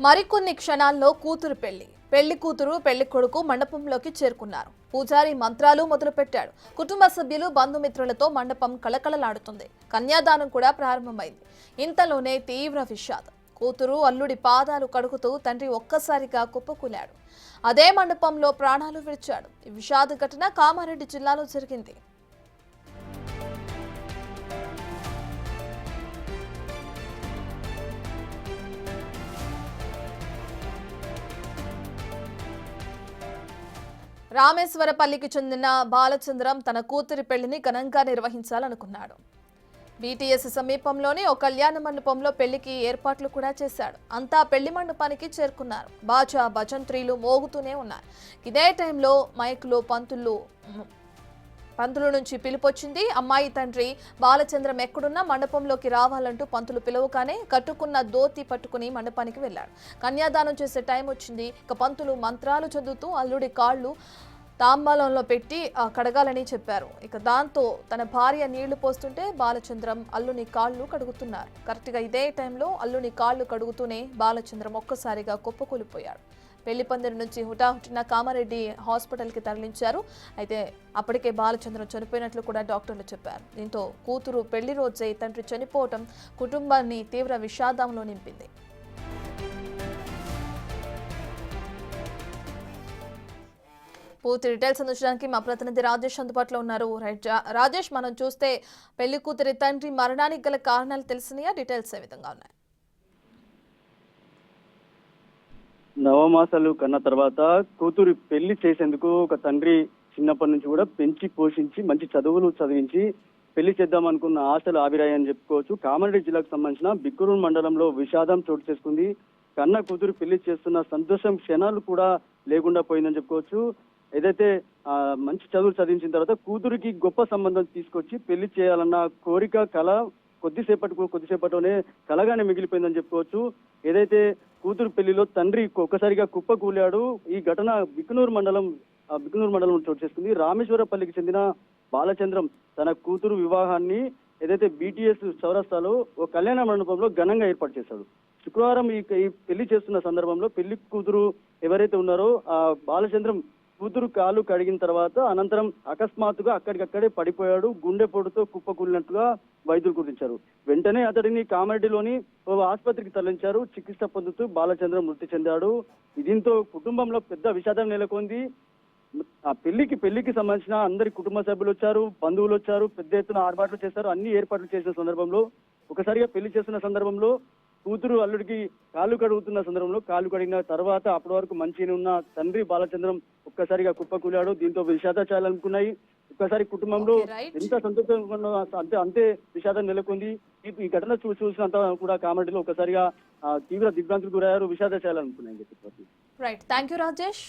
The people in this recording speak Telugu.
మరికొన్ని క్షణాల్లో కూతురు పెళ్లి కూతురు పెళ్లి కొడుకు మండపంలోకి చేరుకున్నారు. పూజారి మంత్రాలు మొదలుపెట్టాడు. కుటుంబ సభ్యులు బంధుమిత్రులతో మండపం కళకళలాడుతుంది. కన్యాదానం కూడా ప్రారంభమైంది. ఇంతలోనే తీవ్ర విషాదం. కూతురు అల్లుడి పాదాలు కడుగుతూ తండ్రి ఒక్కసారిగా కుప్పకూలాడు. అదే మండపంలో ప్రాణాలు విడిచాడు. ఈ విషాద ఘటన కామారెడ్డి జిల్లాలో జరిగింది. రామేశ్వరపల్లికి చెందిన బాలచంద్రం తన కూతురి పెళ్లిని ఘనంగా నిర్వహించాలనుకున్నాడు. బీటీఎస్ సమీపంలోని ఓ కళ్యాణ మండపంలో పెళ్లికి ఏర్పాట్లు కూడా చేశాడు. అంతా పెళ్లి మండపానికి చేరుకున్నారు. బాజా భజంత్రీలు మోగుతూనే ఉన్నారు. ఇదే టైంలో మైకులో పంతుల నుంచి పిలుపొచ్చింది. అమ్మాయి తండ్రి బాలచంద్రం ఎక్కడున్నా మండపంలోకి రావాలంటూ పంతులు పిలువగానే కట్టుకున్న దోతి పట్టుకుని మండపానికి వెళ్లాడు. కన్యాదానం చేసే టైం వచ్చింది. ఇక పంతులు మంత్రాలు చదువుతూ అల్లుడి కాళ్ళు తాంబాలంలో పెట్టి కడగాలని చెప్పారు. ఇక దాంతో తన భార్య నీళ్లు పోస్తుంటే బాలచంద్రం అల్లుని కాళ్ళు కడుగుతున్నారు. కరెక్ట్గా ఇదే టైంలో అల్లుని కాళ్ళు కడుగుతూనే బాలచంద్రం ఒక్కసారిగా కుప్పకూలిపోయాడు. పెళ్లి పందిరి నుంచి హుటాహుటిన కామారెడ్డి హాస్పిటల్కి తరలించారు. అయితే అప్పటికే బాలచంద్రం చనిపోయినట్లు కూడా డాక్టర్లు చెప్పారు. దీంతో కూతురు పెళ్లి రోజే తండ్రి చనిపోవటం కుటుంబాన్ని తీవ్ర విషాదంలో నింపింది. పూర్తి డీటెయిల్స్ అందించడానికి మా ప్రతినిధి రాజేష్ అందుబాటులో ఉన్నారు. రైట్ రాజేష్, మనం చూస్తే పెళ్లి కూతురి తండ్రి మరణానికి గల కారణాలు తెలిసినాయా? డీటెయిల్స్ ఏ విధంగా ఉన్నాయి? నవమాసాలు కన్న తర్వాత కూతురు పెళ్లి చేసేందుకు ఒక తండ్రి చిన్నప్పటి నుంచి కూడా పెంచి పోషించి మంచి చదువులు చదివించి పెళ్లి చేద్దాం అనుకున్న ఆశలు ఆవిరాయని చెప్పుకోవచ్చు. కామారెడ్డి జిల్లాకు సంబంధించిన బిక్కురూరు మండలంలో విషాదం చోటు చేసుకుంది. కన్న కూతురు పెళ్లి చేస్తున్న సంతోషం క్షణాలు కూడా లేకుండా పోయిందని చెప్పుకోవచ్చు. ఏదైతే మంచి చదువులు చదివించిన తర్వాత కూతురికి గొప్ప సంబంధం తీసుకొచ్చి పెళ్లి చేయాలన్న కోరిక కళ కొద్దిసేపటిలోనే కలగానే మిగిలిపోయిందని చెప్పుకోవచ్చు. ఏదైతే కూతురు పెళ్లిలో తండ్రి ఒక్కసారిగా కుప్పకూలాడు. ఈ ఘటన బిక్కునూరు మండలం చోటు చేసుకుంది. రామేశ్వరపల్లికి చెందిన బాలచంద్రం తన కూతురు వివాహాన్ని ఏదైతే బీటీఎస్ చౌరస్తాలో ఓ కళ్యాణ మండపంలో ఘనంగా ఏర్పాటు చేశాడు. శుక్రవారం ఈ పెళ్లి చేస్తున్న సందర్భంలో పెళ్లి కూతురు ఎవరైతే ఉన్నారో ఆ బాలచంద్రం కూతురు కాలు కడిగిన తర్వాత అనంతరం అకస్మాత్తుగా అక్కడికక్కడే పడిపోయాడు. గుండెపోటుతో కుప్పకూలినట్టుగా వైద్యులు గుర్తించారు. వెంటనే అతడిని కామారెడ్డిలోని ఓ ఆసుపత్రికి తరలించారు. చికిత్స పొందుతూ బాలచంద్రం మృతి చెందాడు. దీంతో కుటుంబంలో పెద్ద విషాదం నెలకొంది. ఆ పెళ్లికి సంబంధించిన అందరి కుటుంబ సభ్యులు వచ్చారు, బంధువులు వచ్చారు, పెద్ద ఎత్తున ఆర్పాట్లు చేశారు. అన్ని ఏర్పాట్లు చేసిన సందర్భంలో ఒకసారిగా పెళ్లి చేస్తున్న సందర్భంలో కూతురు అల్లుడికి కాళ్ళు కడుగుతున్న సందర్భంలో కాళ్ళు కడిగిన తర్వాత అప్పటి వరకు మంచిగా ఉన్న తండ్రి బాలచంద్రం ఒక్కసారిగా కుప్పకూలాడు. దీంతో విషాదాచారాలు అనుకున్నాయి. ఒక్కసారి కుటుంబంలో ఎంత సంతోషంగా అంతే విషాదం నెలకొంది. ఈ ఘటన చూసినంత కూడా కామారెడ్డిలో ఒక్కసారిగా తీవ్ర దిగ్భ్రాంతికి గురయ్యారు. విషాదాచారాలు అనుకున్నాయి. Right, thank you Rajesh.